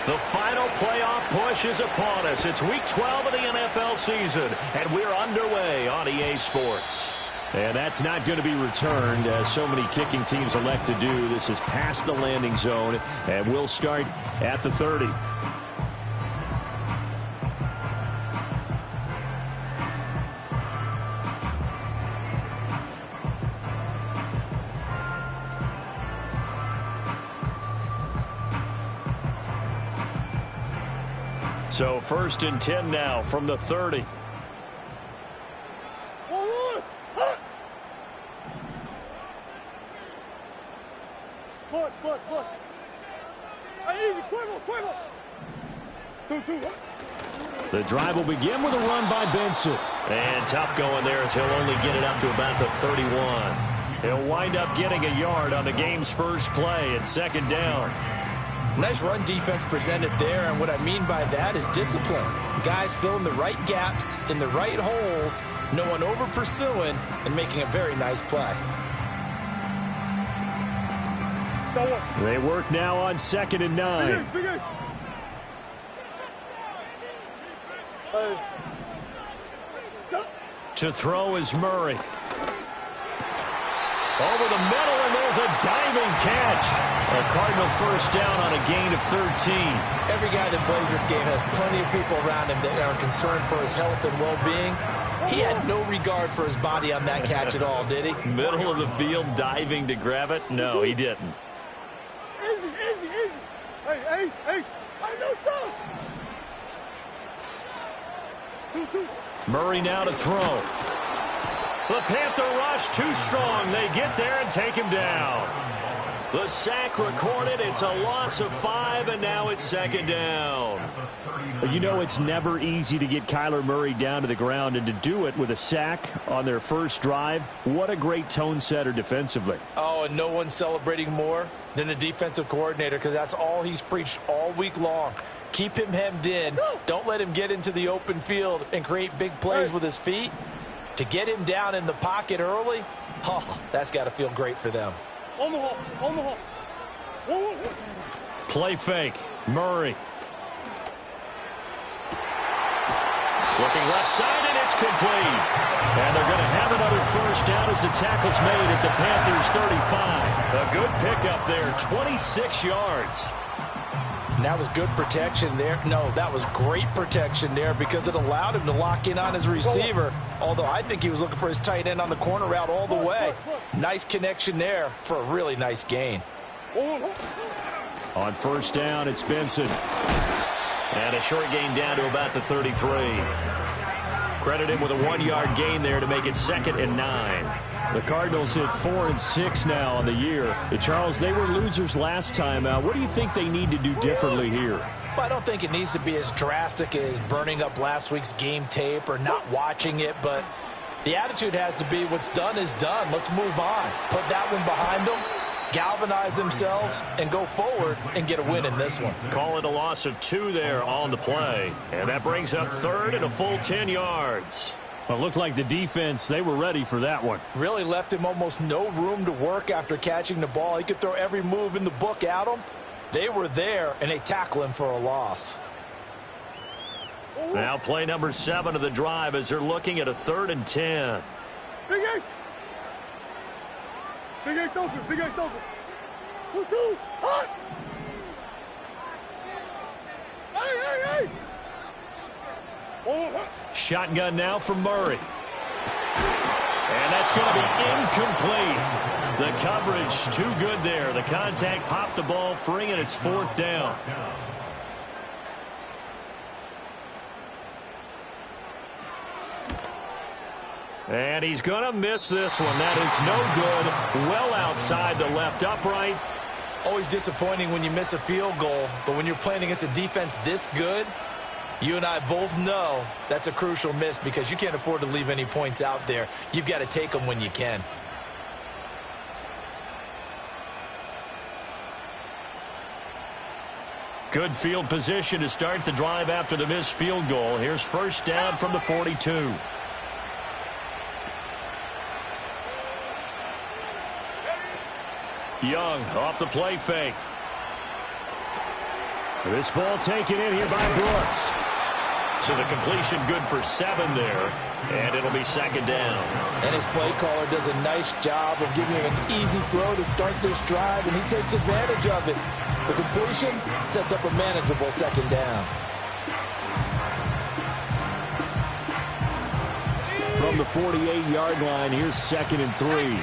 The final playoff push is upon us. It's Week 12 of the NFL season, and we're underway on EA Sports. And that's not going to be returned, as so many kicking teams elect to do. This is past the landing zone, and we'll start at the 30. So 1st and 10 now from the 30. Push. Easy, quick. 2. The drive will begin with a run by Benson. And tough going there as he'll only get it up to about the 31. He'll wind up getting a yard on the game's first play at 2nd down. Nice run defense presented there, and what I mean by that is discipline. Guys filling the right gaps in the right holes, no one over pursuing, and making a very nice play. They work now on 2nd and 9. Big Ace. To throw is Murray. Over the middle, and there's a diving catch. A Cardinal first down on a gain of 13. Every guy that plays this game has plenty of people around him that are concerned for his health and well-being. He had no regard for his body on that catch at all, did he? Middle of the field, diving to grab it? No, he didn't. Easy. Hey, Ace. I know so. 2. Murray now to throw. The Panther rush too strong. They get there and take him down. The sack recorded. It's a loss of 5, and now it's 2nd down. You know, it's never easy to get Kyler Murray down to the ground, and to do it with a sack on their first drive, what a great tone setter defensively. Oh, and no one's celebrating more than the defensive coordinator, because that's all he's preached all week long. Keep him hemmed in. Don't let him get into the open field and create big plays with his feet. To get him down in the pocket early, that's got to feel great for them. On the hole. Play fake. Murray. Looking left side, and it's complete. And they're going to have another first down as the tackle's made at the Panthers' 35. A good pickup there, 26 yards. And that was good protection there. No, that was great protection there because it allowed him to lock in on his receiver. Although I think he was looking for his tight end on the corner route all the way. Nice connection there for a really nice gain. On first down, it's Benson. And a short gain down to about the 33. Credit him with a 1-yard gain there to make it 2nd and 9. The Cardinals hit 4 and 6 now on the year. Charles, they were losers last time out. What do you think they need to do differently here? Well, I don't think it needs to be as drastic as burning up last week's game tape or not watching it, but the attitude has to be what's done is done. Let's move on. Put that one behind them, galvanize themselves, and go forward and get a win in this one. Call it a loss of 2 there on the play. And that brings up 3rd and a full 10 yards. Well, it looked like the defense, they were ready for that one. Really left him almost no room to work after catching the ball. He could throw every move in the book at him. They were there, and they tackle him for a loss. Now play number 7 of the drive as they're looking at a 3rd and 10. Big Ace. Big Ace open. 2. Hot. Hey. Shotgun now from Murray. And that's going to be incomplete. The coverage too good there. The contact popped the ball free, and it's 4th down. And he's going to miss this one. That is no good. Well outside the left upright. Always disappointing when you miss a field goal, but when you're playing against a defense this good, you and I both know that's a crucial miss because you can't afford to leave any points out there. You've got to take them when you can. Good field position to start the drive after the missed field goal. Here's first down from the 42. Young off the play fake. This ball taken in here by Brooks. So the completion good for 7 there, and it'll be second down. And his play caller does a nice job of giving him an easy throw to start this drive, and he takes advantage of it. The completion sets up a manageable second down. From the 48-yard line, here's 2nd and 3.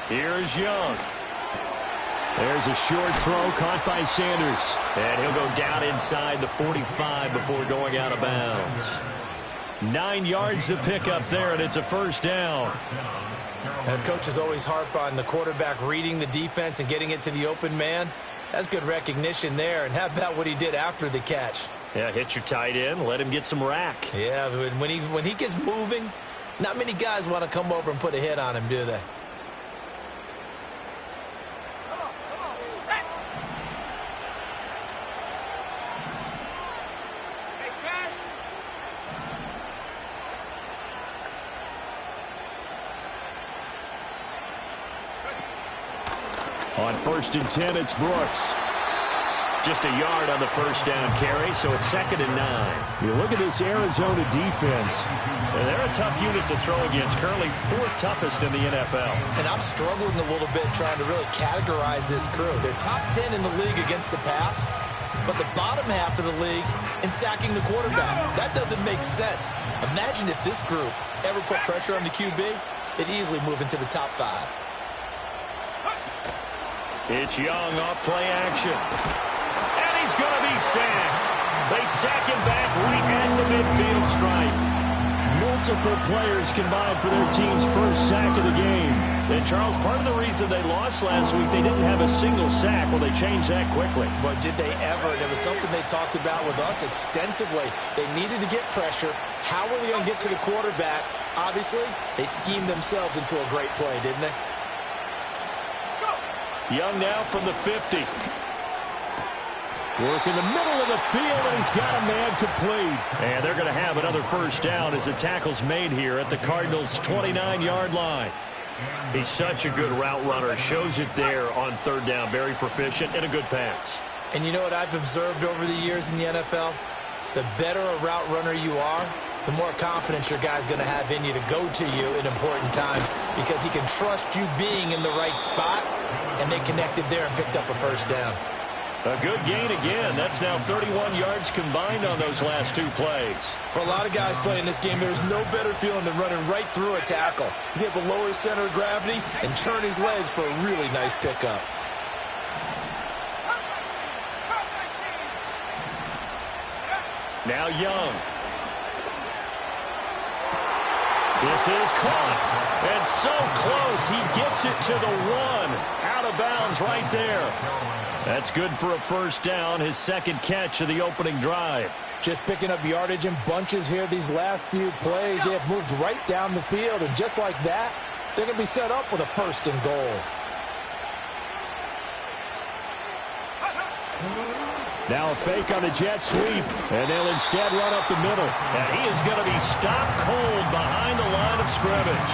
Here's Young. There's a short throw caught by Sanders. And he'll go down inside the 45 before going out of bounds. 9 yards to pick up there, and it's a first down. Coaches always harp on the quarterback reading the defense and getting it to the open man. That's good recognition there. And how about what he did after the catch? Yeah, hit your tight end, let him get some rack. Yeah, when he gets moving, not many guys want to come over and put a hit on him, do they? On 1st and 10, it's Brooks. Just a yard on the first down carry, so it's 2nd and 9. You look at this Arizona defense. They're a tough unit to throw against, currently 4th toughest in the NFL. And I'm struggling a little bit trying to really categorize this crew. They're top 10 in the league against the pass, but the bottom half of the league in sacking the quarterback. That doesn't make sense. Imagine if this group ever put pressure on the QB, they'd easily move into the top 5. It's Young off play action. And he's going to be sacked. They sack him back right at the midfield stripe. Multiple players combined for their team's first sack of the game. And, Charles, part of the reason they lost last week, they didn't have a single sack. Well, they changed that quickly. But did they ever? And it was something they talked about with us extensively. They needed to get pressure. How were they going to get to the quarterback? Obviously, they schemed themselves into a great play, didn't they? Young now from the 50. Work in the middle of the field, and he's got a man complete. And they're going to have another first down as the tackle's made here at the Cardinals' 29-yard line. He's such a good route runner. Shows it there on 3rd down. Very proficient and a good pass. And you know what I've observed over the years in the NFL? The better a route runner you are, the more confidence your guy's going to have in you to go to you in important times because he can trust you being in the right spot, and they connected there and picked up a first down. A good gain again. That's now 31 yards combined on those last 2 plays. For a lot of guys playing this game, there's no better feeling than running right through a tackle. He's able to lower his center of gravity and churn his legs for a really nice pickup. Now Young. This is caught. And so close. He gets it to the 1. Out of bounds right there. That's good for a first down. His 2nd catch of the opening drive. Just picking up yardage in bunches here these last few plays. They have moved right down the field. And just like that, they're going to be set up with a 1st and goal. Now a fake on the jet sweep, and they'll instead run up the middle. And he is going to be stopped cold behind the line of scrimmage.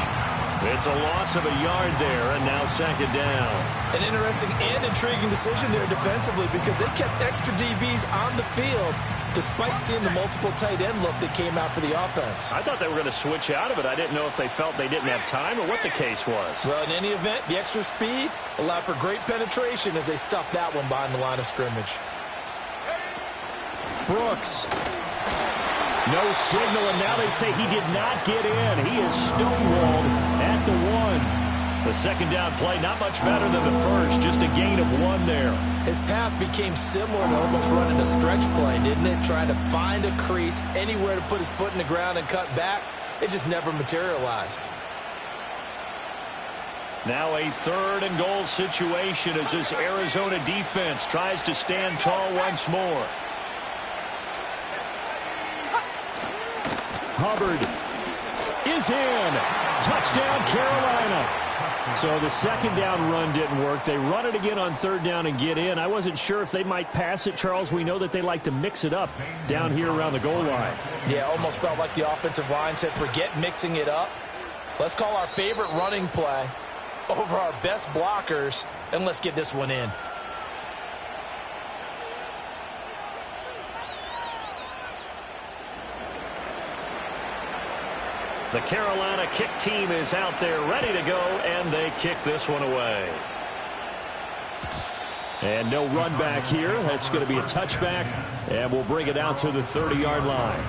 It's a loss of a yard there, and now 2nd down. An interesting and intriguing decision there defensively because they kept extra DBs on the field despite seeing the multiple tight end look that came out for the offense. I thought they were going to switch out of it. I didn't know if they felt they didn't have time or what the case was. Well, in any event, the extra speed allowed for great penetration as they stuffed that one behind the line of scrimmage. Brooks. No signal, and now they say he did not get in. He is stonewalled at the 1. The 2nd down play, not much better than the first, just a gain of 1 there. His path became similar to almost running a stretch play, didn't it? Trying to find a crease, anywhere to put his foot in the ground and cut back. It just never materialized. Now a 3rd and goal situation as this Arizona defense tries to stand tall once more. Hubbard is in. Touchdown, Carolina. So the 2nd down run didn't work. They run it again on 3rd down and get in. I wasn't sure if they might pass it, Charles. We know that they like to mix it up down here around the goal line. Yeah, almost felt like the offensive line said, forget mixing it up. Let's call our favorite running play over our best blockers, and let's get this one in. The Carolina kick team is out there ready to go, and they kick this one away. And no run back here. That's going to be a touchback, and we'll bring it out to the 30-yard line.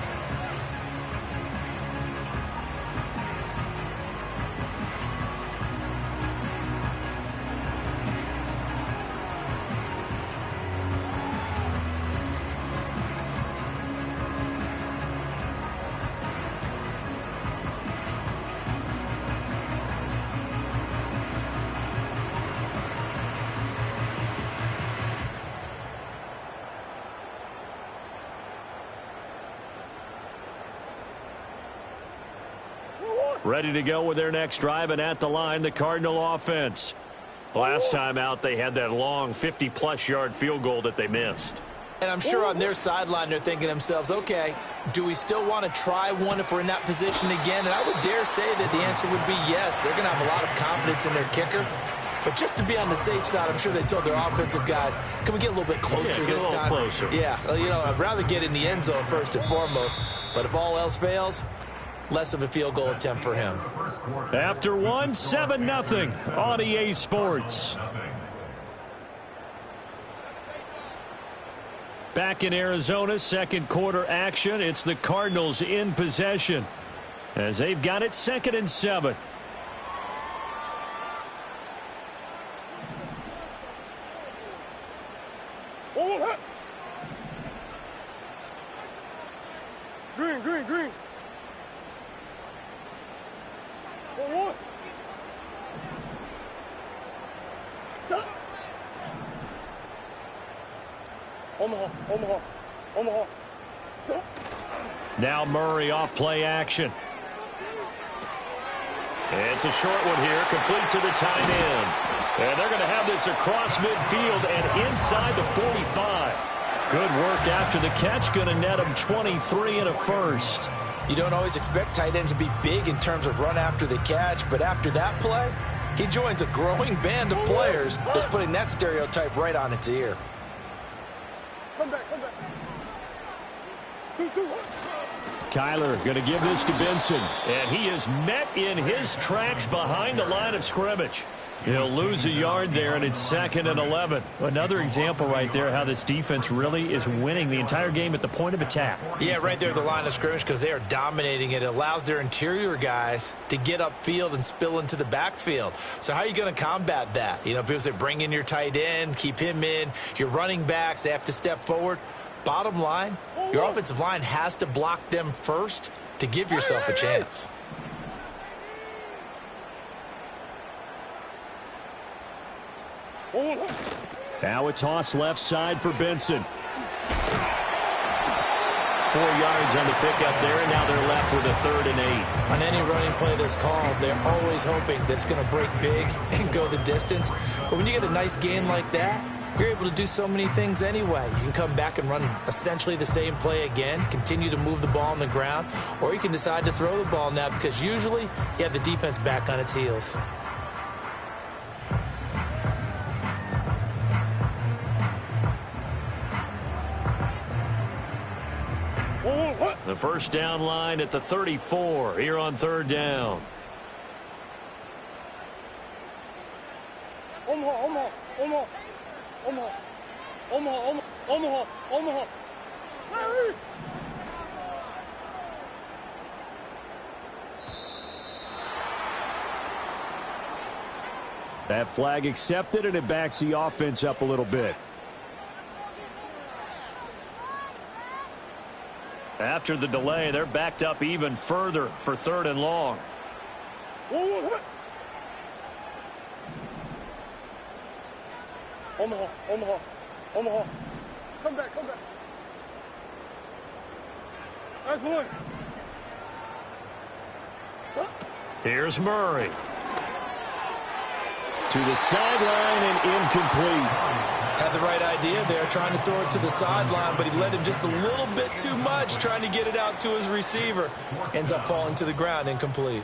Ready to go with their next drive, and at the line, the Cardinal offense. Last time out, they had that long 50-plus yard field goal that they missed. And I'm sure on their sideline, they're thinking to themselves, okay, do we still want to try one if we're in that position again? And I would dare say that the answer would be yes. They're going to have a lot of confidence in their kicker. But just to be on the safe side, I'm sure they told their offensive guys, can we get a little bit closer this time? Closer. Yeah, you know, I'd rather get in the end zone first and foremost. But if all else fails, less of a field goal attempt for him. After one, 7-0 on EA Sports. Back in Arizona, second quarter action. It's the Cardinals in possession as they've got it 2nd and 7. Green, green, green. One. Omaha, Omaha, Omaha. Now Murray off play action. It's a short one here, complete to the tight end. And they're going to have this across midfield and inside the 45. Good work after the catch, going to net him 23 and a first. You don't always expect tight ends to be big in terms of run after the catch, but after that play, he joins a growing band of players that's putting that stereotype right on its ear. Come back, come back. 2-2. Kyler going to give this to Benson, and he is met in his tracks behind the line of scrimmage. He'll lose a yard there, and it's 2nd and 11. Another example right there how this defense really is winning the entire game at the point of attack. Yeah, right there at the line of scrimmage because they are dominating it. It allows their interior guys to get upfield and spill into the backfield. So how are you going to combat that? You know, because they bring in your tight end, keep him in. Your running backs, they have to step forward. Bottom line, your offensive line has to block them first to give yourself a chance. Now a toss left side for Benson. 4 yards on the pickup there, and now they're left with a 3rd and 8. On any running play that's called, they're always hoping that it's going to break big and go the distance. But when you get a nice gain like that, you're able to do so many things anyway. You can come back and run essentially the same play again, continue to move the ball on the ground, or you can decide to throw the ball now because usually you have the defense back on its heels. The first down line at the 34 here on 3rd down. Omaha, Omaha, Omaha, Omaha, Omaha, Omaha, Omaha. That flag accepted, and it backs the offense up a little bit. After the delay, they're backed up even further for 3rd and long. Omaha, Omaha, Omaha. Come back, come back. That's one. Here's Murray. To the sideline and incomplete. Had the right idea there, trying to throw it to the sideline, but he led him just a little bit too much, trying to get it out to his receiver. Ends up falling to the ground, incomplete.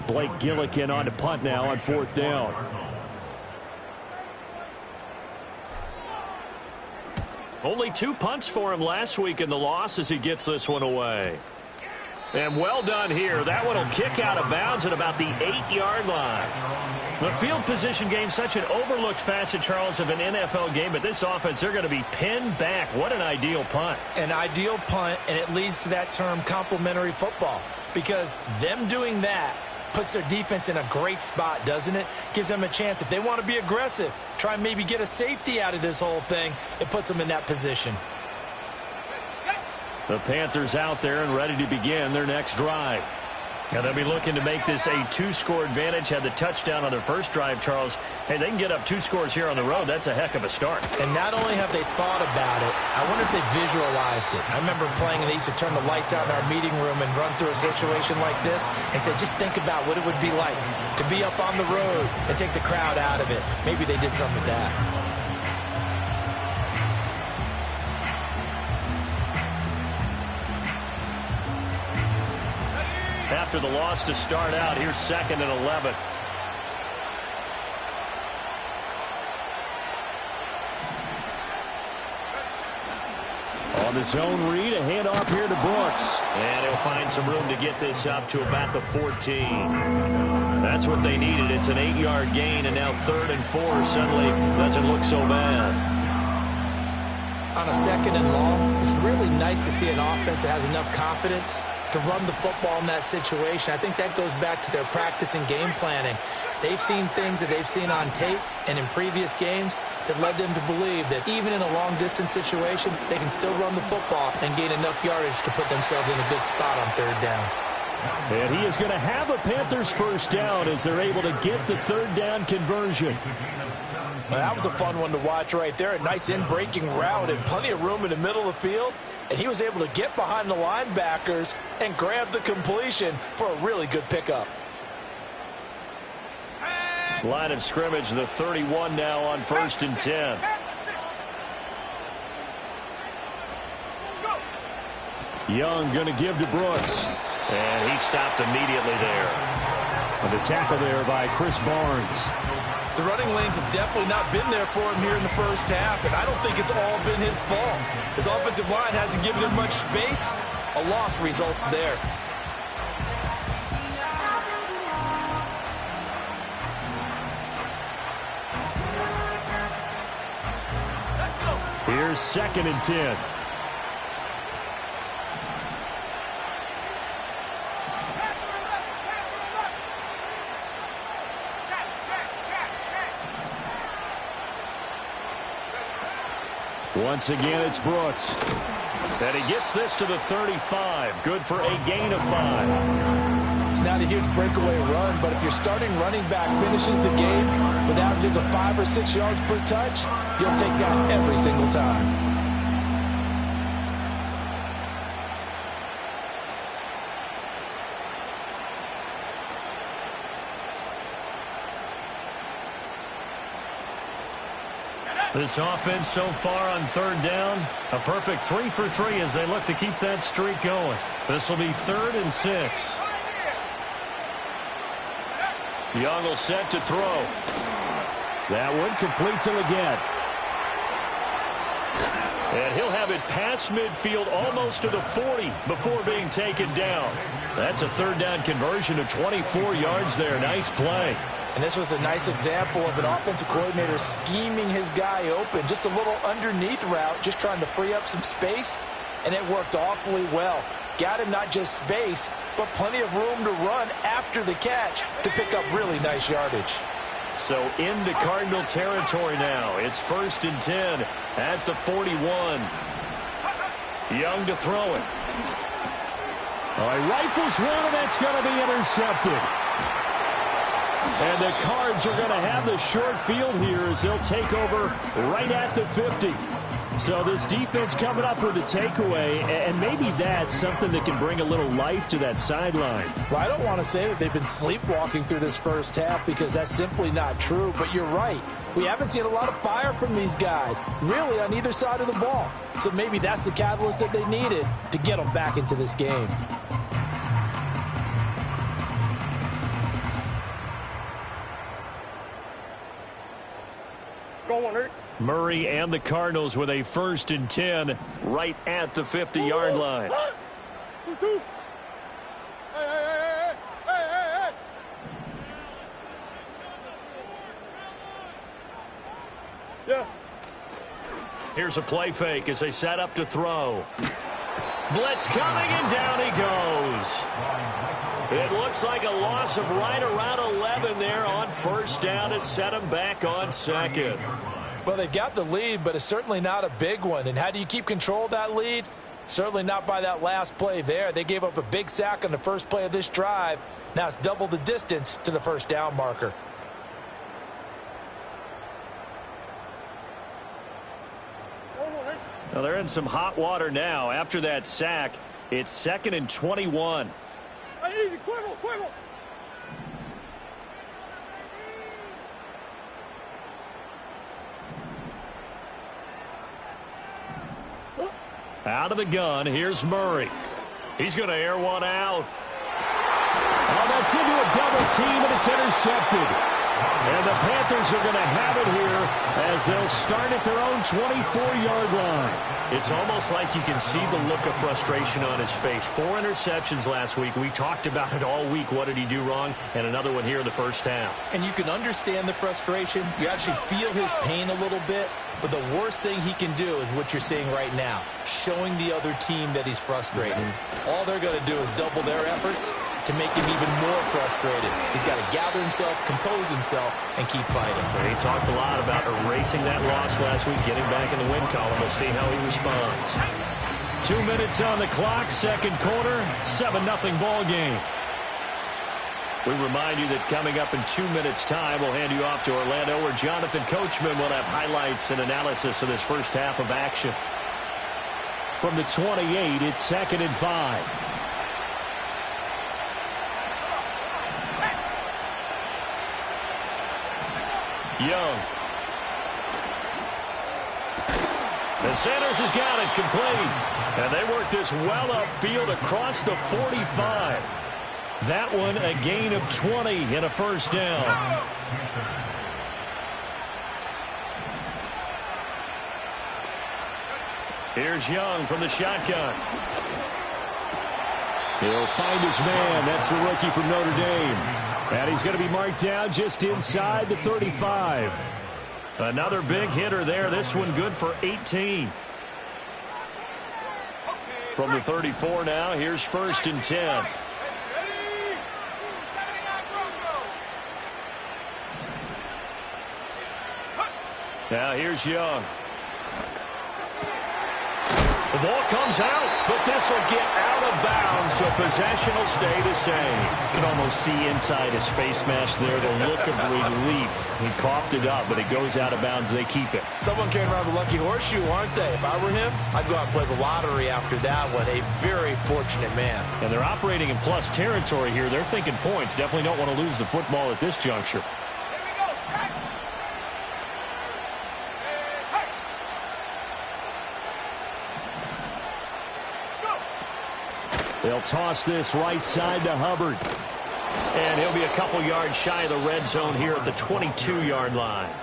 Blake Gillikin on to punt now on 4th down. Only 2 punts for him last week in the loss as he gets this one away. And well done here. That one will kick out of bounds at about the 8-yard line. The field position game, such an overlooked facet, Charles, of an NFL game, but this offense, they're going to be pinned back. What an ideal punt. An ideal punt, and it leads to that term complementary football, because them doing that puts their defense in a great spot, doesn't it? Gives them a chance. If they want to be aggressive, try and maybe get a safety out of this whole thing, it puts them in that position. The Panthers out there and ready to begin their next drive. And they'll be looking to make this a 2-score advantage. Had the touchdown on their first drive, Charles. Hey, they can get up 2 scores here on the road. That's a heck of a start. And not only have they thought about it, I wonder if they visualized it. I remember playing, and they used to turn the lights out in our meeting room and run through a situation like this and say, just think about what it would be like to be up on the road and take the crowd out of it. Maybe they did some of that. After the loss to start out, here's 2nd and 11. On the zone read, a handoff here to Brooks. And he'll find some room to get this up to about the 14. That's what they needed. It's an 8-yard gain, and now 3rd and 4 suddenly doesn't look so bad. On a 2nd and long, it's really nice to see an offense that has enough confidence to run the football in that situation. I think that goes back to their practice and game planning. They've seen things that they've seen on tape and in previous games that led them to believe that even in a long-distance situation, they can still run the football and gain enough yardage to put themselves in a good spot on 3rd down. And he is going to have a Panthers first down as they're able to get the 3rd down conversion. Well, that was a fun one to watch right there. A nice in-breaking route and plenty of room in the middle of the field. And he was able to get behind the linebackers and grab the completion for a really good pickup. Line of scrimmage, the 31 now on 1st and 10. Young going to give to Brooks. And he stopped immediately there. And the tackle there by Chris Barnes. The running lanes have definitely not been there for him here in the first half, and I don't think it's all been his fault. His offensive line hasn't given him much space. A loss results there. Here's 2nd and 10. Once again, it's Brooks. And he gets this to the 35. Good for a gain of 5. It's not a huge breakaway run, but if your starting running back finishes the game with averages of 5 or 6 yards per touch, you'll take that every single time. This offense so far on 3rd down, a perfect 3 for 3 as they look to keep that streak going. This will be 3rd and 6. Young will set to throw. That one completes him again. And he'll have it past midfield almost to the 40 before being taken down. That's a 3rd down conversion of 24 yards there. Nice play. And this was a nice example of an offensive coordinator scheming his guy open. Just a little underneath route, just trying to free up some space, and it worked awfully well. Got him not just space, but plenty of room to run after the catch to pick up really nice yardage. So into Cardinal territory now. It's 1st and 10 at the 41. Young to throw it. All right, rifles one, and that's going to be intercepted. And the Cards are going to have the short field here as they'll take over right at the 50. So this defense coming up with a takeaway, and maybe that's something that can bring a little life to that sideline. Well, I don't want to say that they've been sleepwalking through this first half because that's simply not true, but you're right. We haven't seen a lot of fire from these guys, really on either side of the ball. So maybe that's the catalyst that they needed to get them back into this game. Murray and the Cardinals with a 1st and 10 right at the 50-yard line. 2-2. Hey. Yeah. Here's a play fake as they set up to throw. Blitz coming, and down he goes. It looks like a loss of right around 11 there on 1st down to set him back on 2nd. Well, they got the lead, but it's certainly not a big one. And how do you keep control of that lead? Certainly not by that last play there. They gave up a big sack on the first play of this drive. Now it's double the distance to the 1st down marker. Well, they're in some hot water now. After that sack, it's 2nd and 21. Easy, Cuervo. Out of the gun, here's Murray. He's going to air one out. Oh, that's into a double team, and it's intercepted. And the Panthers are going to have it here as they'll start at their own 24-yard line. It's almost like you can see the look of frustration on his face. 4 interceptions last week. We talked about it all week. What did he do wrong? And another one here in the 1st half. And you can understand the frustration. You actually feel his pain a little bit. But the worst thing he can do is what you're seeing right now, showing the other team that he's frustrated. All they're going to do is double their efforts to make him even more frustrated. He's got to gather himself, compose himself, and keep fighting. He talked a lot about erasing that loss last week, getting back in the win column. We'll see how he responds. 2 minutes on the clock, 2nd quarter, 7-0 ball game. We remind you that coming up in 2 minutes' time, we'll hand you off to Orlando, where Jonathan Coachman will have highlights and analysis of this 1st half of action. From the 28, it's 2nd and 5. Young. The Sanders has got it complete. And they work this well upfield across the 45. That one a gain of 20 and a 1st down. Here's Young from the shotgun. He'll find his man. That's the rookie from Notre Dame. And he's going to be marked down just inside the 35. Another big hitter there. This one good for 18. From the 34 now, here's 1st and 10. Now here's Young. The ball comes out, but this will get out of bounds, so possession will stay the same. You can almost see inside his face mask there the look of relief. He coughed it up, but it goes out of bounds. They keep it. Someone came around the lucky horseshoe, aren't they? If I were him, I'd go out and play the lottery after that one. A very fortunate man. And they're operating in plus territory here. They're thinking points. Definitely don't want to lose the football at this juncture. They'll toss this right side to Hubbard. And he'll be a couple yards shy of the red zone here at the 22-yard line.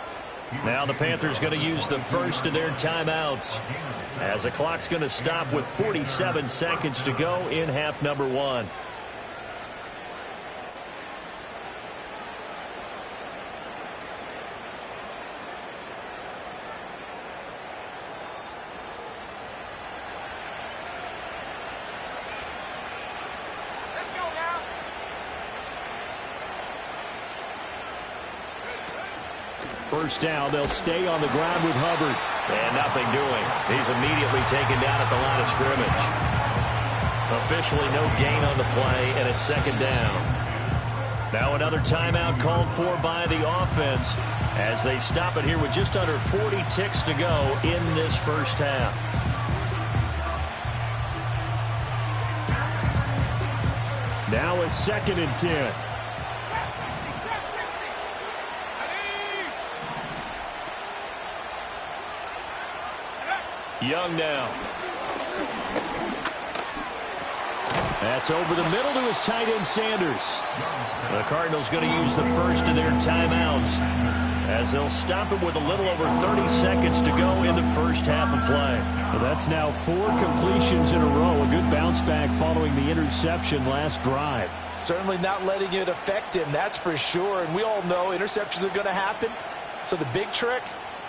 Now the Panthers going to use the first of their timeouts, as the clock's going to stop with 47 seconds to go in half number 1. First down, they'll stay on the ground with Hubbard. And nothing doing. He's immediately taken down at the line of scrimmage. Officially no gain on the play, and it's 2nd down. Now another timeout called for by the offense as they stop it here with just under 40 ticks to go in this 1st half. Now it's 2nd and 10. Young now. That's over the middle to his tight end Sanders. The Cardinals going to use the first of their timeouts as they'll stop it with a little over 30 seconds to go in the first half of play. Well, that's now 4 completions in a row. A good bounce back following the interception last drive. Certainly not letting it affect him, that's for sure. And we all know interceptions are going to happen. So the big trick,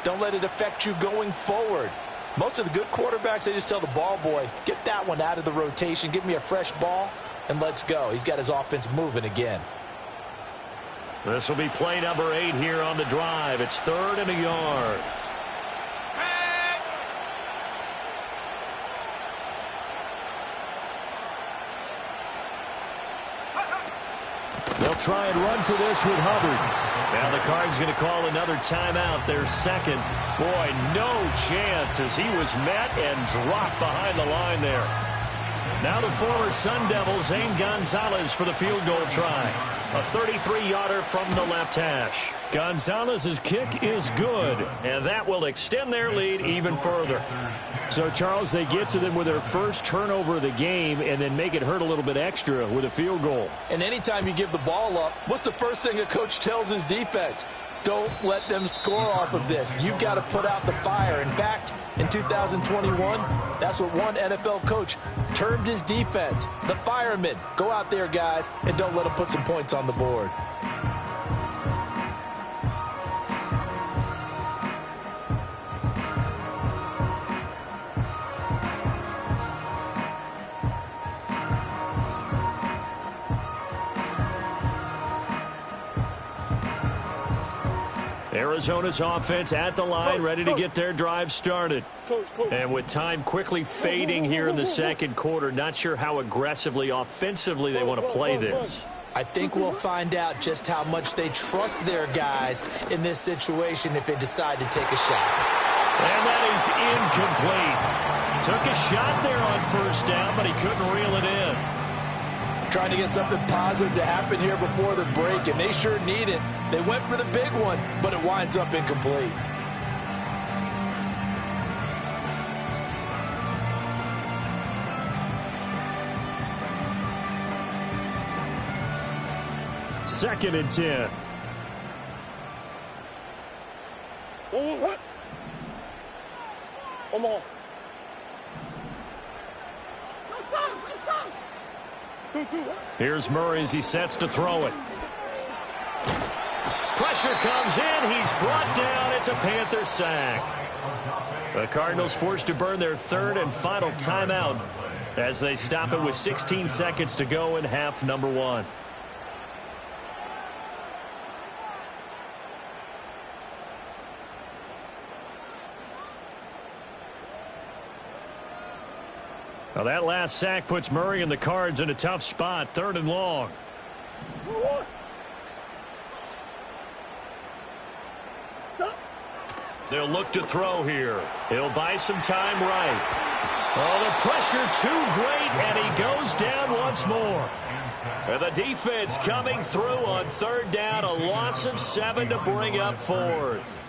don't let it affect you going forward. Most of the good quarterbacks, they just tell the ball boy, get that one out of the rotation, give me a fresh ball, and let's go. He's got his offense moving again. This will be play number 8 here on the drive. It's 3rd and a yard. They'll try and run for this with Hubbard. Now the Cards going to call another timeout, their second. Boy, no chance as he was met and dropped behind the line there. Now the former Sun Devil, Zane Gonzalez, for the field goal try. A 33-yarder from the left hash. Gonzalez's kick is good. And that will extend their lead even further. So, Charles, they get to them with their first turnover of the game and then make it hurt a little bit extra with a field goal. And anytime you give the ball up, what's the first thing a coach tells his defense? Don't let them score off of this. You've got to put out the fire. In fact, in 2021, that's what one NFL coach termed his defense. The firemen. Go out there, guys, and don't let them put some points on the board. Arizona's offense at the line, ready to get their drive started. And with time quickly fading here in the second quarter, not sure how aggressively, offensively they want to play this. I think we'll find out just how much they trust their guys in this situation if they decide to take a shot. And that is incomplete. Took a shot there on first down, but he couldn't reel it in. Trying to get something positive to happen here before the break, and they sure need it. They went for the big one, but it winds up incomplete. Second and 10. What? Come on. Here's Murray as he sets to throw it. Pressure comes in. He's brought down. It's a Panther sack. The Cardinals forced to burn their third and final timeout as they stop it with 16 seconds to go in half number 1. Now that last sack puts Murray and the Cards in a tough spot, 3rd and long. They'll look to throw here. He'll buy some time right. Oh, the pressure too great, and he goes down once more. And the defense coming through on 3rd down, a loss of 7 to bring up 4th.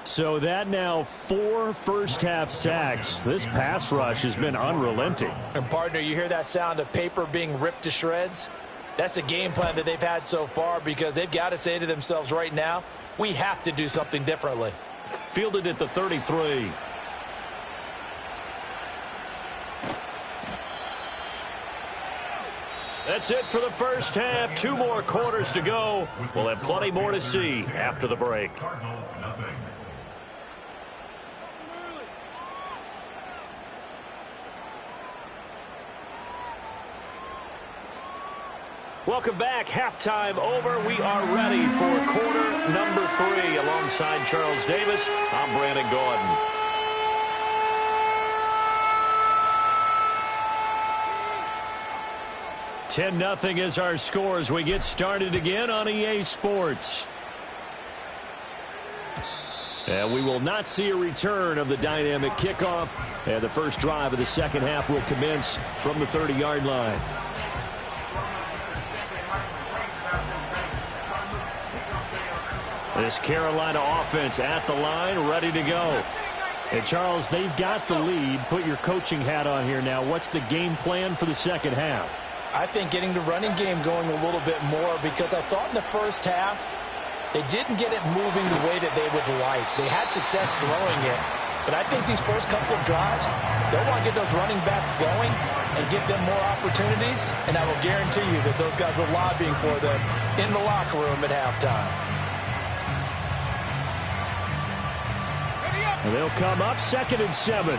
So that now 4 first-half sacks. This pass rush has been unrelenting. And, partner, you hear that sound of paper being ripped to shreds? That's a game plan that they've had so far because they've got to say to themselves right now, we have to do something differently. Fielded at the 33. That's it for the first half. 2 more quarters to go. We'll have plenty more to see after the break. Welcome back. Halftime over. We are ready for quarter number 3. Alongside Charles Davis, I'm Brandon Gordon. $10-0 is our score as we get started again on EA Sports. And we will not see a return of the dynamic kickoff. And the first drive of the second half will commence from the 30-yard line. This Carolina offense at the line, ready to go. And, Charles, they've got the lead. Put your coaching hat on here now. What's the game plan for the second half? I think getting the running game going a little bit more because I thought in the first half They didn't get it moving the way that they would like. They had success throwing it. But I think these first couple of drives, they'll want to get those running backs going and give them more opportunities. And I will guarantee you that those guys were lobbying for them in the locker room at halftime. And they'll come up 2nd and 7.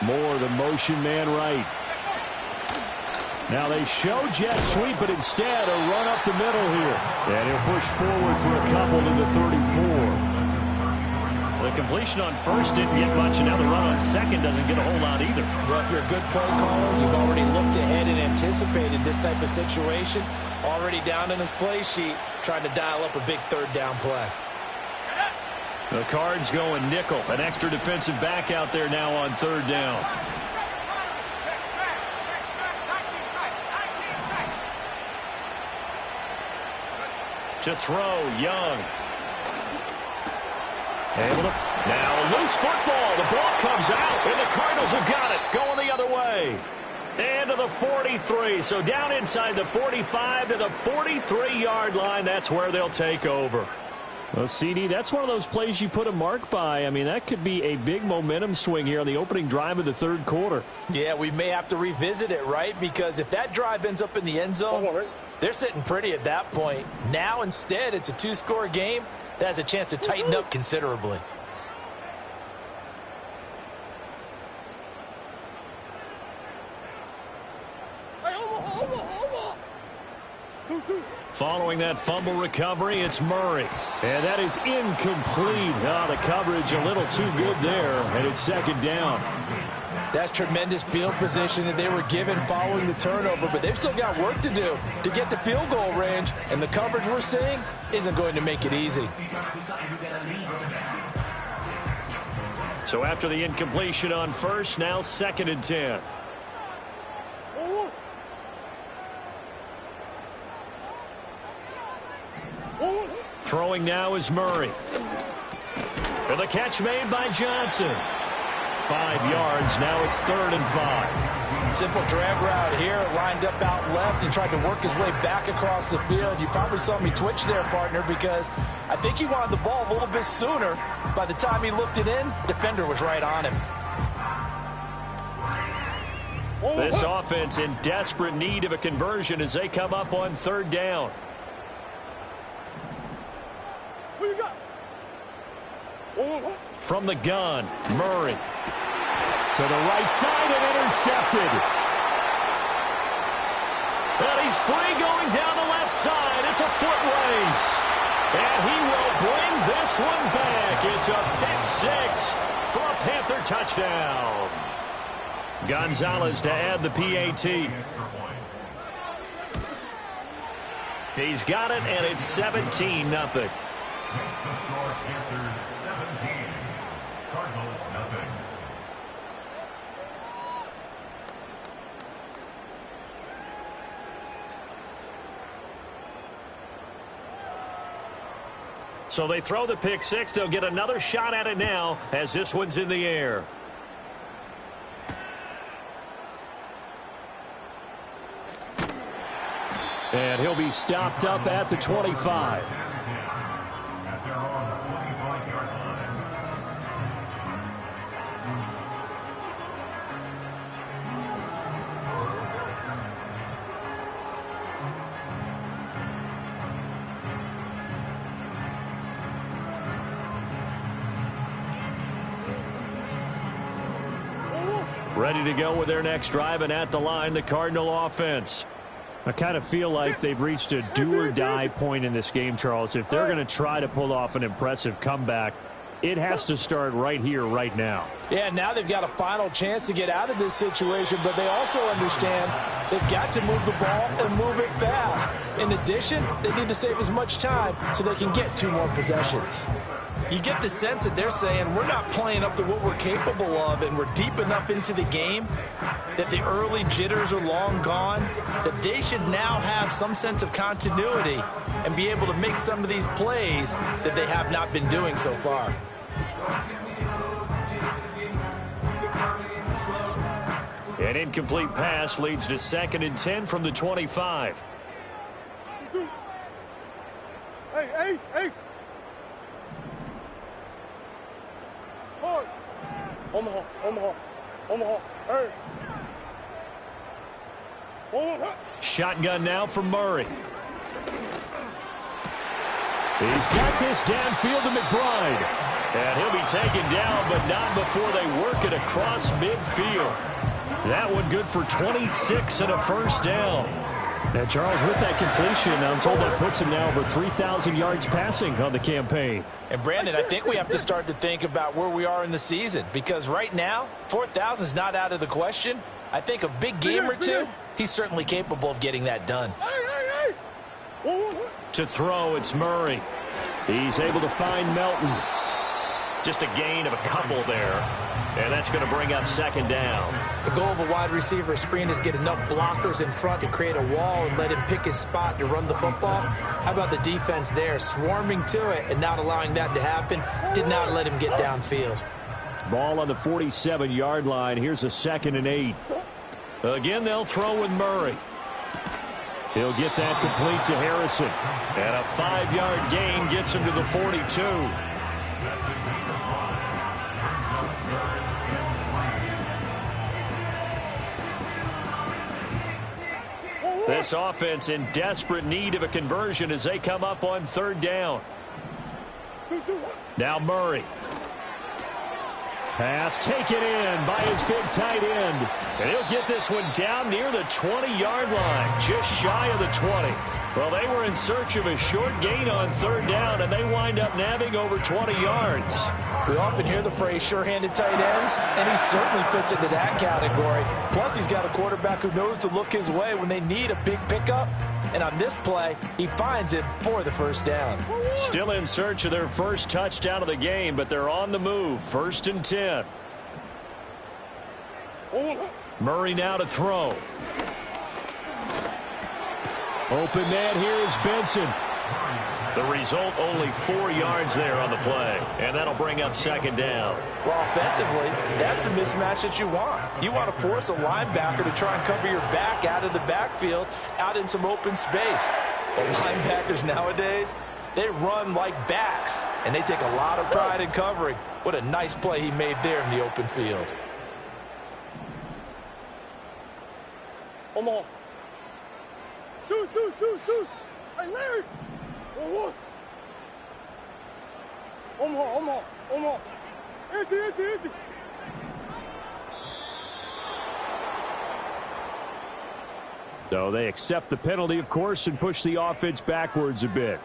Moore, the motion man right. Now they show jet sweep, but instead a run up the middle here. And he'll push forward for a couple to the 34. The completion on first didn't get much, and now the run on second doesn't get a whole lot either. Well, if you're a good play caller, you've already looked ahead and anticipated this type of situation. Already down in his play sheet, trying to dial up a big third down play. The Cards going nickel. An extra defensive back out there now on third down. To throw, Young. Able to, now a loose football. The ball comes out, and the Cardinals have got it. Going the other way. And to the 43. So down inside the 45 to the 43-yard line. That's where they'll take over. Well, CD, that's one of those plays you put a mark by. I mean, that could be a big momentum swing here on the opening drive of the third quarter. Yeah, we may have to revisit it, right? Because if that drive ends up in the end zone, they're sitting pretty at that point. Now, instead, it's a two-score game that has a chance to tighten up considerably. Following that fumble recovery, it's Murray. And that is incomplete. Oh, the coverage a little too good there, and it's second down. That's tremendous field position that they were given following the turnover, but they've still got work to do to get to field goal range, and the coverage we're seeing isn't going to make it easy. So after the incompletion on first, now 2nd and 10. Throwing now is Murray. And the catch made by Johnson. 5 yards. Now it's 3rd and 5. Simple drag route here. Lined up out left and tried to work his way back across the field. You probably saw me twitch there, partner, because I think he wanted the ball a little bit sooner. By the time he looked it in, defender was right on him. This offense in desperate need of a conversion as they come up on 3rd down. From the gun, Murray. To the right side and intercepted. And he's free going down the left side. It's a foot race. And he will bring this one back. It's a pick 6 for a Panther touchdown. Gonzalez to add the PAT. He's got it, and it's 17-0. Next to score, Panthers 17, Cardinals nothing. So they throw the pick 6. They'll get another shot at it now as this one's in the air. And he'll be stopped up at the 25. At their own 25-yard line. Ready to go with their next drive, and at the line, the Cardinal offense. I kind of feel like they've reached a do-or-die point in this game, Charles. If they're going to try to pull off an impressive comeback, it has to start right here, right now. Yeah, now they've got a final chance to get out of this situation, but they also understand they've got to move the ball and move it fast. In addition, they need to save as much time so they can get 2 more possessions. You get the sense that they're saying we're not playing up to what we're capable of, and we're deep enough into the game that the early jitters are long gone, that they should now have some sense of continuity and be able to make some of these plays that they have not been doing so far. An incomplete pass leads to 2nd and 10 from the 25. Hey, Ace, Ace. Hard. Omaha, Omaha, Omaha, Ace. Shotgun now for Murray. He's got this downfield to McBride. And he'll be taken down, but not before they work it across midfield. That one good for 26 and a first down. Now, Charles, with that completion, I'm told that puts him now over 3,000 yards passing on the campaign. And, Brandon, I think we have to start to think about where we are in the season, because right now, 4,000 is not out of the question. I think a big game or two, he's certainly capable of getting that done. To throw, it's Murray. He's able to find Melton. Just a gain of a couple there. And that's going to bring up 2nd down. The goal of a wide receiver screen is get enough blockers in front to create a wall and let him pick his spot to run the football. How about the defense there, swarming to it and not allowing that to happen? Did not let him get downfield. Ball on the 47-yard line. Here's a 2nd and 8. Again, they'll throw with Murray. He'll get that complete to Harrison. And a 5-yard gain gets him to the 42. This offense in desperate need of a conversion as they come up on 3rd down. Now Murray. Pass taken in by his big tight end. And he'll get this one down near the 20-yard line, just shy of the 20. Well, they were in search of a short gain on 3rd down, and they wind up nabbing over 20 yards. We often hear the phrase sure-handed tight ends, and he certainly fits into that category. Plus, he's got a quarterback who knows to look his way when they need a big pickup. And on this play, he finds it for the first down. Still in search of their first touchdown of the game, but they're on the move. 1st and 10. Murray now to throw. Open man here is Benson. The result, only 4 yards there on the play. And that'll bring up 2nd down. Well, offensively, that's the mismatch that you want. You want to force a linebacker to try and cover your back out of the backfield, out in some open space. The linebackers nowadays, they run like backs, and they take a lot of pride in covering. What a nice play he made there in the open field. Omaha. Deuce. Hey, Larry. Omaha. Empty. So they accept the penalty, of course, and push the offense backwards a bit.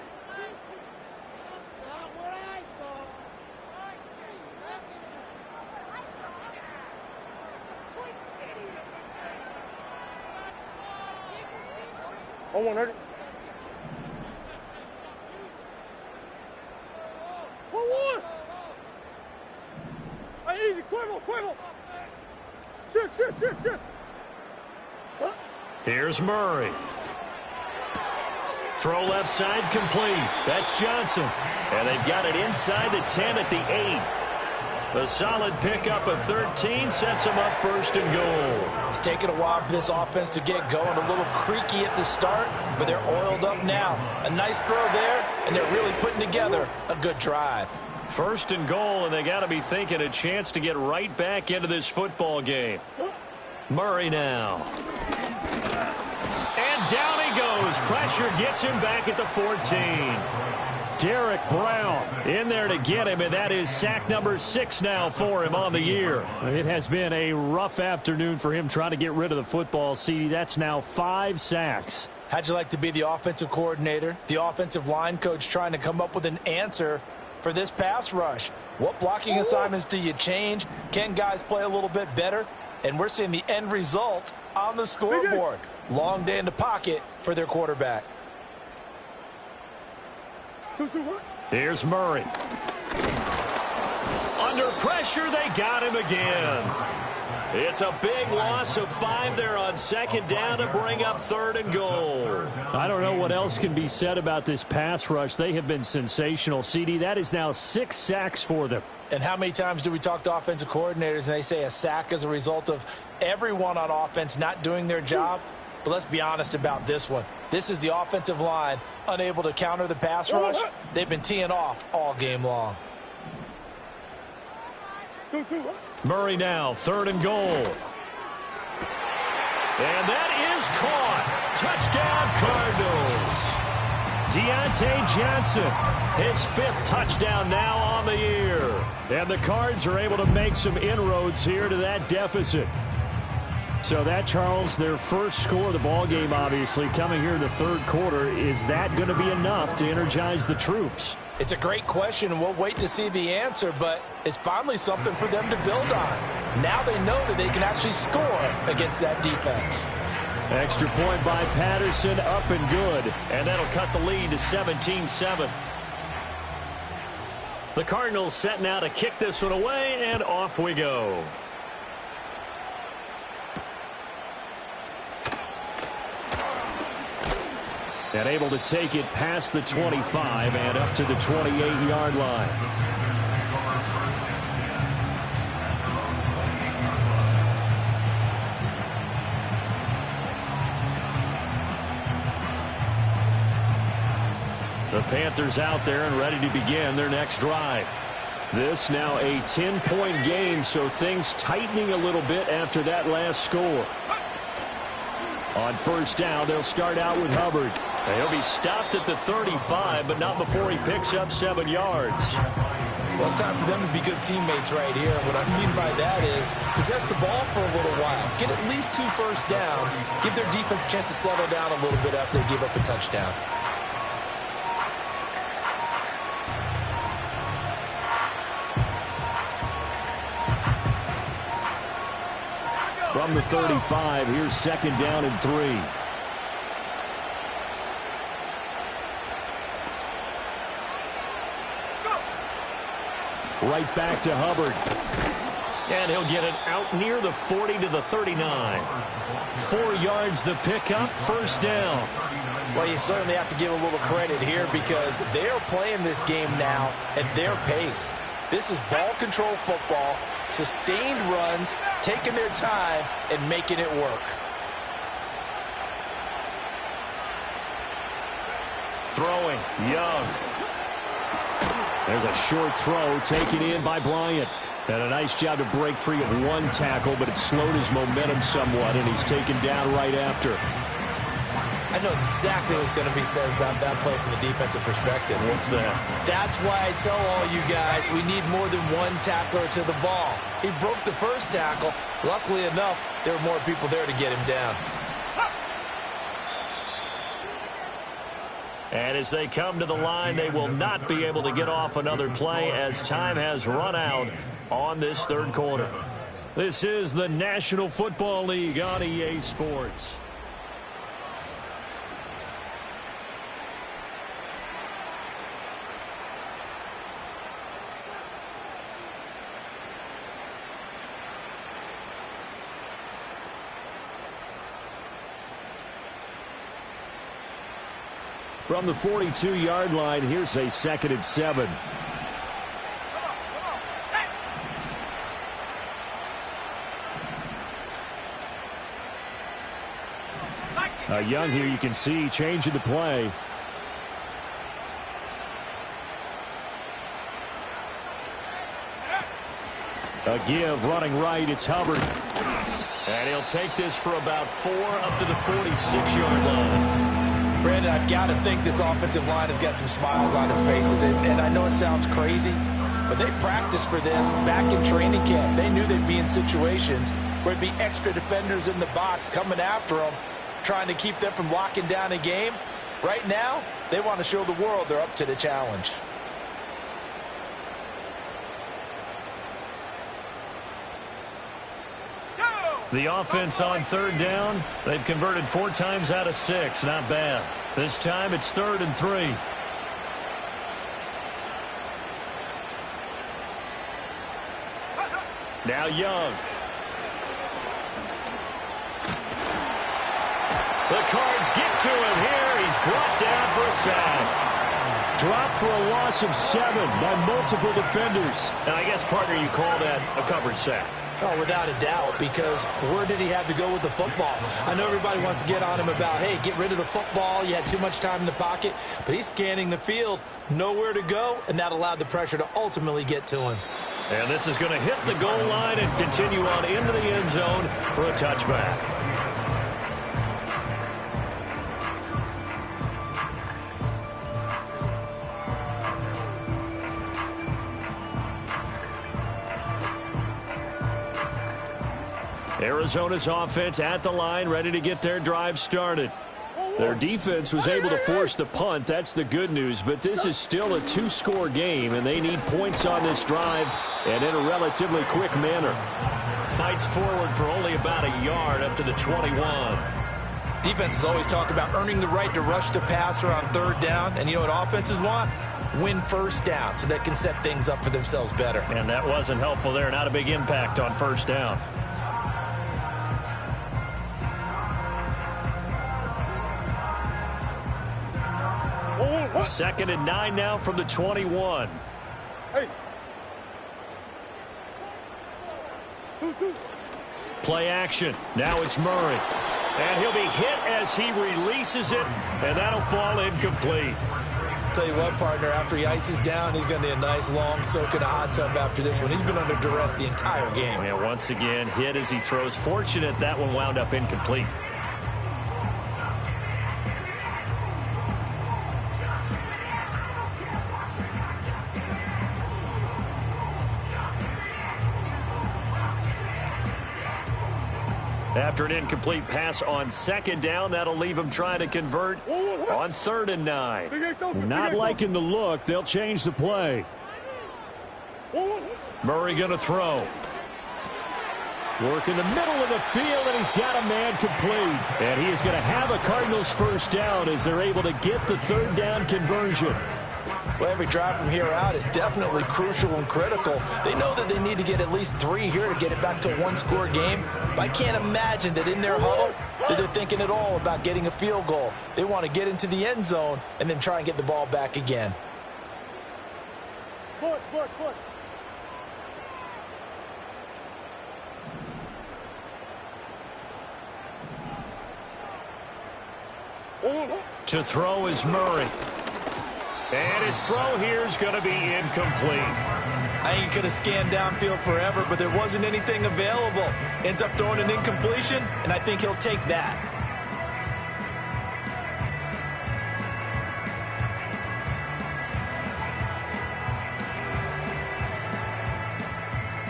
On 100. 1-1. Hey, easy, Quavo. Shit. Huh? Here's Murray. Throw left side complete. That's Johnson. And they've got it inside the 10 at the 8. A solid pickup of 13 sets them up 1st and goal. It's taken a while for this offense to get going. A little creaky at the start, but they're oiled up now. A nice throw there, and they're really putting together a good drive. 1st and goal, and they got to be thinking a chance to get right back into this football game. Murray now. And down he goes. Pressure gets him back at the 14. Derek Brown in there to get him, and that is sack number 6 now for him on the year. It has been a rough afternoon for him trying to get rid of the football, CD. That's now 5 sacks. How'd you like to be the offensive coordinator, the offensive line coach trying to come up with an answer for this pass rush? What blocking assignments do you change? Can guys play a little bit better? And we're seeing the end result on the scoreboard. Long day in the pocket for their quarterback. Here's Murray. Under pressure, they got him again. It's a big loss of 5 there on second down to bring up 3rd and goal. I don't know what else can be said about this pass rush. They have been sensational, CD. That is now 6 sacks for them. And how many times do we talk to offensive coordinators and they say a sack is a result of everyone on offense not doing their job? But let's be honest about this one. This is the offensive line unable to counter the pass rush. They've been teeing off all game long. 2-2. Murray now, 3rd and goal. And that is caught. Touchdown, Cardinals. Deontay Johnson, his 5th touchdown now on the year. And the Cards are able to make some inroads here to that deficit. So that, Charles, their first score of the ball game, obviously, coming here in the 3rd quarter. Is that going to be enough to energize the troops? It's a great question, and we'll wait to see the answer, but it's finally something for them to build on. Now they know that they can actually score against that defense. Extra point by Patterson, up and good. And that'll cut the lead to 17-7. The Cardinals set now to kick this one away, and off we go. And able to take it past the 25 and up to the 28-yard line. The Panthers out there and ready to begin their next drive. This now a 10-point game, so things tightening a little bit after that last score. On first down, they'll start out with Hubbard. He'll be stopped at the 35, but not before he picks up 7 yards. Well, it's time for them to be good teammates right here. And what I mean by that is possess the ball for a little while. Get at least 2 first downs. Give their defense a chance to settle down a little bit after they give up a touchdown. From the 35, here's 2nd down and 3. Right back to Hubbard. And he'll get it out near the 40 to the 39. 4 yards the pickup, first down. Well, you certainly have to give a little credit here because they're playing this game now at their pace. This is ball control football, sustained runs, taking their time, and making it work. Throwing, Young. There's a short throw taken in by Bryant. And a nice job to break free of 1 tackle, but it slowed his momentum somewhat, and he's taken down right after. I know exactly what's going to be said about that play from the defensive perspective. What's that? That's why I tell all you guys we need more than 1 tackler to the ball. He broke the first tackle. Luckily enough, there were more people there to get him down. And as they come to the line, they will not be able to get off another play as time has run out on this 3rd quarter. This is the National Football League on EA Sports. From the 42-yard line, here's a 2nd and 7. Young here, you can see, changing the play. A give, running right, it's Hubbard. And he'll take this for about 4 up to the 46-yard line. Brandon, I've got to think this offensive line has got some smiles on its faces. And I know it sounds crazy, but they practiced for this back in training camp. They knew they'd be in situations where there'd be extra defenders in the box coming after them, trying to keep them from locking down a game. Right now, they want to show the world they're up to the challenge. The offense on 3rd down, they've converted 4 times out of 6. Not bad. This time it's 3rd and 3. Now Young. to him here. He's brought down for a sack. Dropped for a loss of 7 by multiple defenders. And I guess, partner, you call that a covered sack. Oh, without a doubt, because where did he have to go with the football? I know everybody wants to get on him about, hey, get rid of the football. You had too much time in the pocket. But he's scanning the field, nowhere to go, and that allowed the pressure to ultimately get to him. And this is going to hit the goal line and continue on into the end zone for a touchback. Arizona's offense at the line, ready to get their drive started. Their defense was able to force the punt. That's the good news. But this is still a 2-score game, and they need points on this drive and in a relatively quick manner. Fights forward for only about a yard up to the 21. Defenses always talk about earning the right to rush the passer on third down. And you know what offenses want? Win first down so they can set things up for themselves better. And that wasn't helpful there. Not a big impact on first down. Second and 9 now from the 21. Hey. 2-2. Play action. Now it's Murray. And he'll be hit as he releases it, and that'll fall incomplete. Tell you what, partner, after he ices down, he's going to need a nice long soak in a hot tub after this one. He's been under duress the entire game. Yeah, once again, hit as he throws. Fortunate that one wound up incomplete. After an incomplete pass on second down, that'll leave him trying to convert on 3rd and 9. Not liking the look. They'll change the play. Murray going to throw. Work in the middle of the field, and he's got a man complete. And he is going to have a Cardinals first down as they're able to get the 3rd down conversion. Well, every drive from here out is definitely crucial and critical. They know that they need to get at least 3 here to get it back to a 1-score game. But I can't imagine that in their huddle that they're thinking at all about getting a field goal. They want to get into the end zone and then try and get the ball back again. Push. To throw is Murray. And his throw here is going to be incomplete. I think he could have scanned downfield forever, but there wasn't anything available. Ends up throwing an incompletion, and I think he'll take that.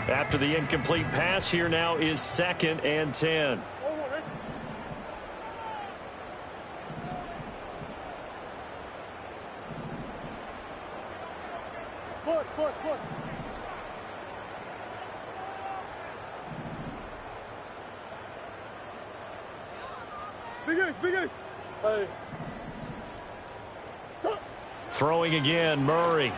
After the incomplete pass, here now is 2nd and 10. Push. Big ace. Hey. Throwing again, Murray.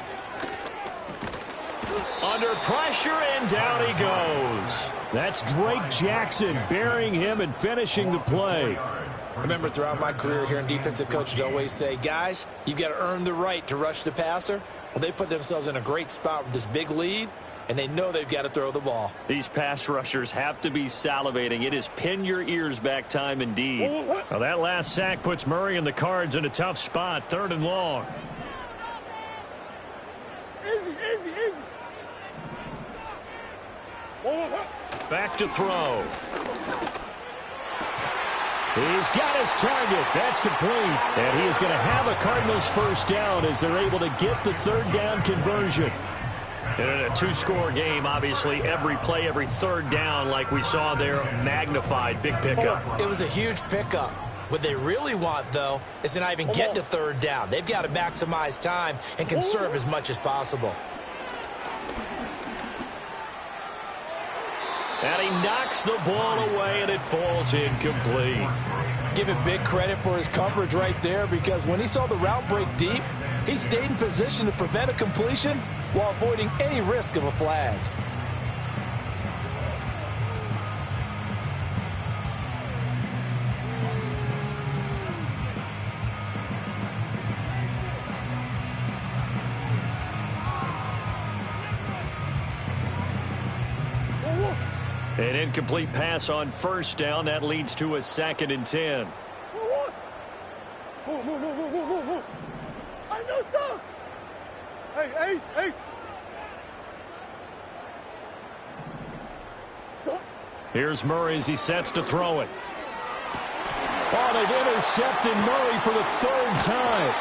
Under pressure, and down he goes. That's Drake Jackson burying him and finishing the play. I remember throughout my career here in defensive coaches always say, guys, you've got to earn the right to rush the passer. Well, they put themselves in a great spot with this big lead, and they know they've got to throw the ball. These pass rushers have to be salivating. It is pin your ears back time indeed. Well, that last sack puts Murray and the Cards in a tough spot, 3rd and long. Easy. Back to throw. He's got his target. That's complete. And he is going to have a Cardinals first down as they're able to get the 3rd down conversion. And in a 2-score game, obviously, every play, every 3rd down, like we saw there, magnified. Big pickup. It was a huge pickup. What they really want, though, is to not even get to 3rd down. They've got to maximize time and conserve as much as possible. And he knocks the ball away, and it falls incomplete. Give him big credit for his coverage right there, because when he saw the route break deep, he stayed in position to prevent a completion while avoiding any risk of a flag. An incomplete pass on first down. That leads to a 2nd and 10. Move. I know sauce. Hey, Ace. Here's Murray as he sets to throw it. Oh, they've intercepted Murray for the 3rd time.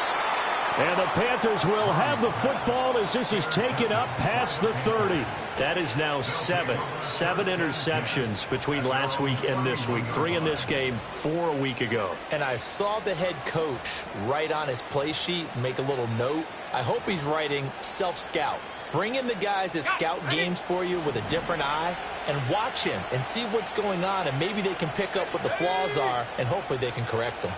And the Panthers will have the football as this is taken up past the 30. That is now 7 interceptions between last week and this week. 3 in this game, 4 a week ago. And I saw the head coach write on his play sheet, make a little note. I hope he's writing self-scout. Bring in the guys that scout games for you with a different eye and watch him and see what's going on, and maybe they can pick up what the flaws are, and hopefully they can correct them.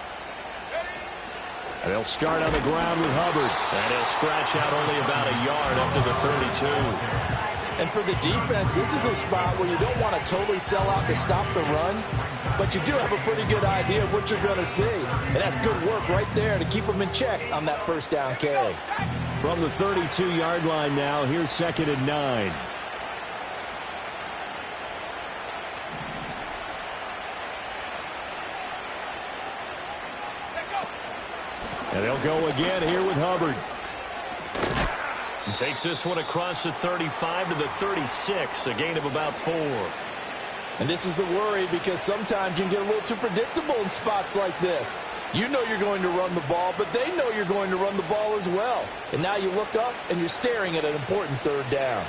And they'll start on the ground with Hubbard. And he'll scratch out only about a yard up to the 32. And for the defense, this is a spot where you don't want to totally sell out to stop the run, but you do have a pretty good idea of what you're going to see. And that's good work right there to keep them in check on that first down carry. From the 32-yard line now, here's 2nd and 9. And they'll go again here with Hubbard. And takes this one across the 35 to the 36, a gain of about 4. And this is the worry, because sometimes you can get a little too predictable in spots like this. You know you're going to run the ball, but they know you're going to run the ball as well. And now you look up and you're staring at an important 3rd down.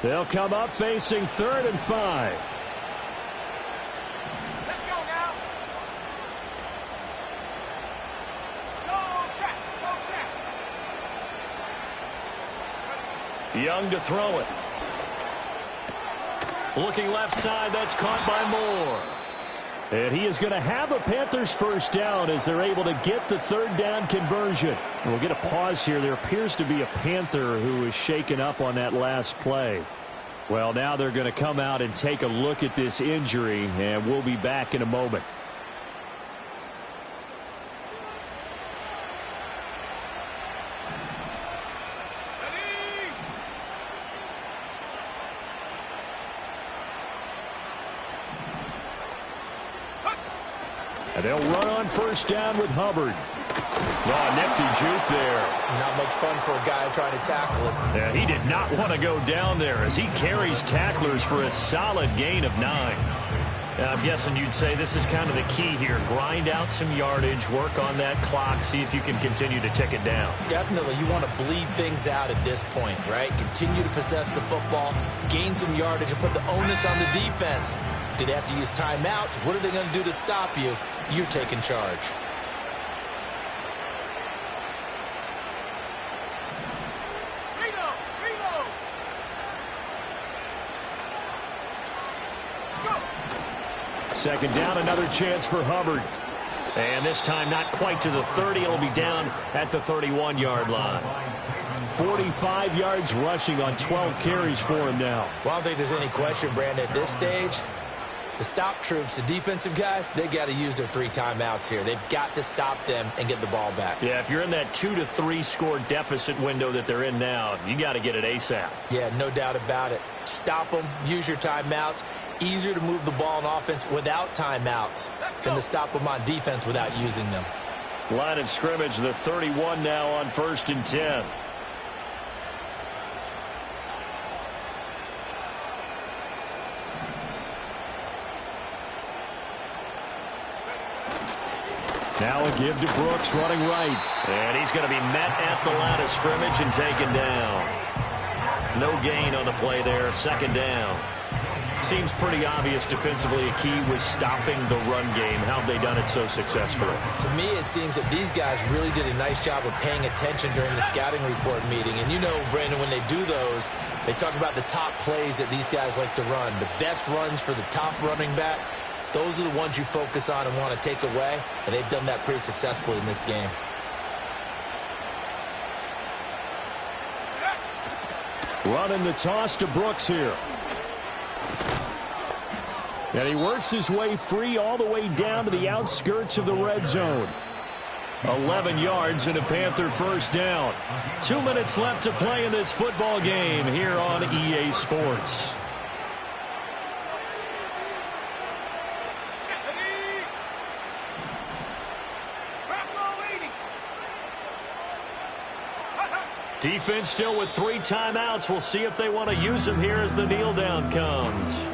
They'll come up facing 3rd and 5. Let's go now. Go check. Young to throw it. Looking left side, that's caught by Moore. And he is going to have a Panthers first down as they're able to get the 3rd down conversion. And we'll get a pause here. There appears to be a Panther who is shaken up on that last play. Well, now they're going to come out and take a look at this injury, and we'll be back in a moment. And they'll run on first down with Hubbard. Oh, nifty juke there. Not much fun for a guy trying to tackle him. Yeah, he did not want to go down there as he carries tacklers for a solid gain of 9. I'm guessing you'd say this is kind of the key here. Grind out some yardage, work on that clock, see if you can continue to tick it down. Definitely, you want to bleed things out at this point, right? Continue to possess the football, gain some yardage, and put the onus on the defense. Do they have to use timeouts? What are they going to do to stop you? You're taking charge. Second down, another chance for Hubbard. And this time not quite to the 30. It'll be down at the 31-yard line. 45 yards rushing on 12 carries for him now. Well, I don't think there's any question, Brandon, at this stage. The stop troops, the defensive guys, they got to use their 3 timeouts here. They've got to stop them and get the ball back. Yeah, if you're in that 2 to 3 score deficit window that they're in now, you got to get it ASAP. Yeah, no doubt about it. Stop them, use your timeouts. Easier to move the ball on offense without timeouts than to stop them on defense without using them. Line of scrimmage, the 31 now on 1st and 10. Now a give to Brooks running right. And he's going to be met at the line of scrimmage and taken down. No gain on the play there, 2nd down. Seems pretty obvious defensively a key was stopping the run game. How have they done it so successfully? To me, it seems that these guys really did a nice job of paying attention during the scouting report meeting. And you know, Brandon, when they do those, they talk about the top plays that these guys like to run. The best runs for the top running back, those are the ones you focus on and want to take away. And they've done that pretty successfully in this game. Running the toss to Brooks here. And he works his way free all the way down to the outskirts of the red zone. 11 yards and a Panther first down. 2 minutes left to play in this football game here on EA Sports. Defense still with 3 timeouts. We'll see if they want to use them here as the kneel down comes.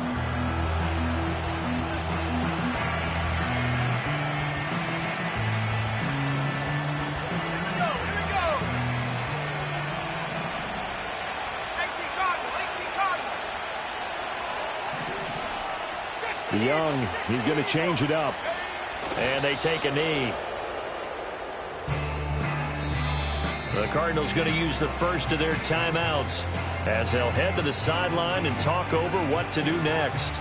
Young, he's going to change it up. And they take a knee. The Cardinals going to use the first of their timeouts as they'll head to the sideline and talk over what to do next.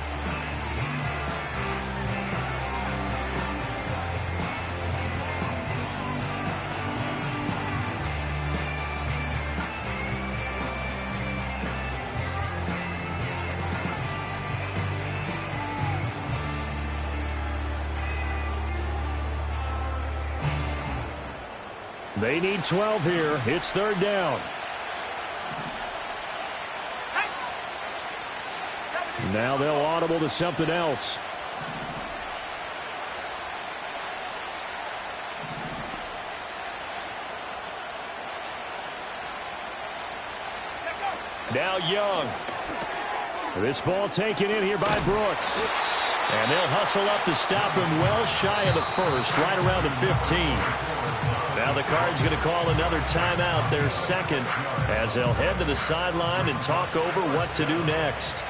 They need 12 here. It's third down. Now they'll audible to something else. Now Young. This ball taken in here by Brooks. And they'll hustle up to stop him well shy of the first, right around the 15. Now the Cards going to call another timeout, their second, as they'll head to the sideline and talk over what to do next.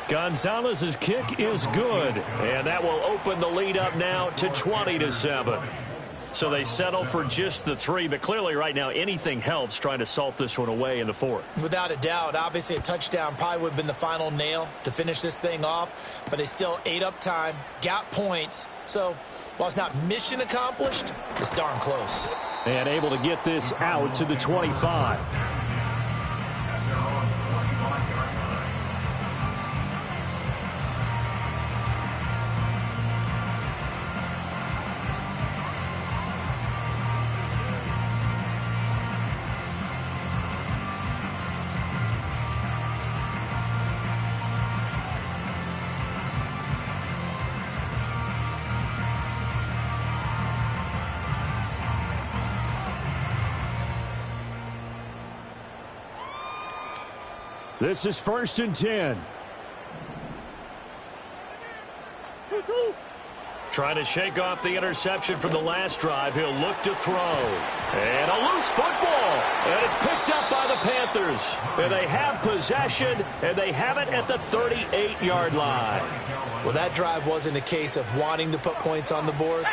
Gonzalez's kick is good, and that will open the lead up now to 20-7. So they settle for just the 3, but clearly right now anything helps trying to salt this one away in the 4th. Without a doubt, obviously a touchdown probably would have been the final nail to finish this thing off, but they still ate up time, got points. So while it's not mission accomplished, it's darn close. And able to get this out to the 25. This is 1st and 10. 2-2. Trying to shake off the interception from the last drive. He'll look to throw. And a loose football. And it's picked up by the Panthers. And they have possession, and they have it at the 38-yard line. Well, that drive wasn't a case of wanting to put points on the board.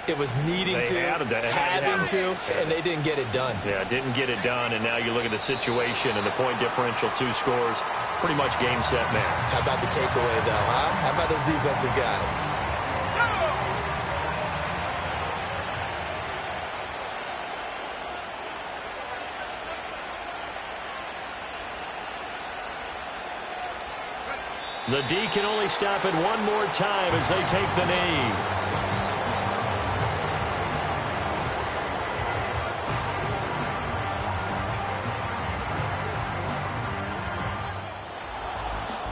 It was needing to, having to, and they didn't get it done. Yeah, didn't get it done, and now you look at the situation and the point differential, 2 scores, pretty much game, set, man. How about the takeaway, though, huh? How about those defensive guys? The D can only stop it one more time as they take the knee.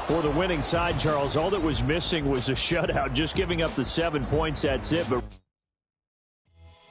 For the winning side, Charles, all that was missing was a shutout. Just giving up the 7 points, that's it. But